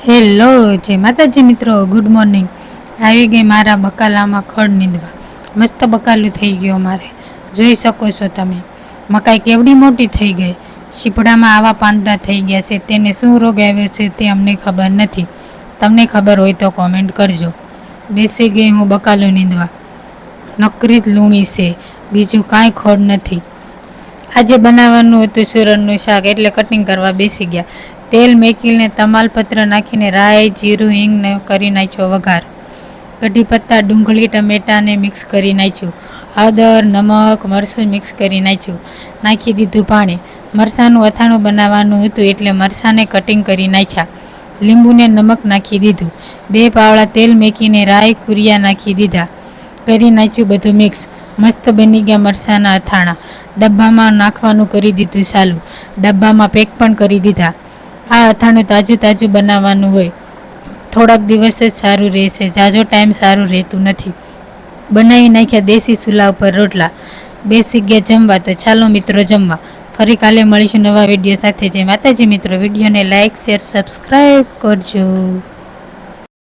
Hello જય માતાજી મિત્રો, ગુડ મોર્નિંગ. આવી ગઈ મારા બકાલામાં ખડ નીંદવા. મસ્ત બકાલું થઈ ગયું મારે, જોઈ શકો છો તમે. મકાઈ કેવડી મોટી થઈ ગઈ, શીપડામાં આવા પાંદડા થઈ ગયા છે. તેને શું રોગ આવ્યો છે તે અમને ખબર નથી. તમને ખબર હોય તો કોમેન્ટ કરજો. બેસી ગઈ હું બકાલું નીંદવા. નકરી લૂણી છે, બીજું કાંઈ ખડ નથી. આજે બનાવવાનું હતું સુરણનું શાક, એટલે કટિંગ કરવા બેસી ગયા. તેલ મેકીને તમાલપત્ર નાખીને રાઈ, જીરું, હિંગને કરી નાખ્યો વઘાર. કઢી પત્તા, ડુંગળી, ટમેટાને મિક્સ કરી નાખ્યું. હળદર, નમક, મરચું મિક્સ કરી નાખ્યું. નાખી દીધું પાણી. મરચાંનું અથાણું બનાવવાનું હતું એટલે મરચાંને કટિંગ કરી નાખ્યા. લીંબુને નમક નાખી દીધું. 2 પાવડા તેલ મેકીને રાઈ, કુરિયા નાખી દીધા. કરી નાખ્યું બધું મિક્સ. મસ્ત બની ગયા મરચાંના અથાણા. ડબ્બામાં નાખવાનું કરી દીધું ચાલુ. ડબ્બામાં પેક પણ કરી દીધા. આ અથાણું તાજું તાજું બનાવવાનું હોય, થોડાક દિવસ જ સારું રહેશે, ઝાઝો ટાઈમ સારું રહેતું નથી. બનાવી નાખ્યા દેશી ચૂલા ઉપર રોટલા. બેસી ગયા જમવા. તો ચાલો મિત્રો જમવા. ફરી કાલે મળીશું નવા વિડીયો સાથે. જય માતાજી મિત્રો. વિડીયોને લાઇક, શેર, સબસ્ક્રાઈબ કરજો.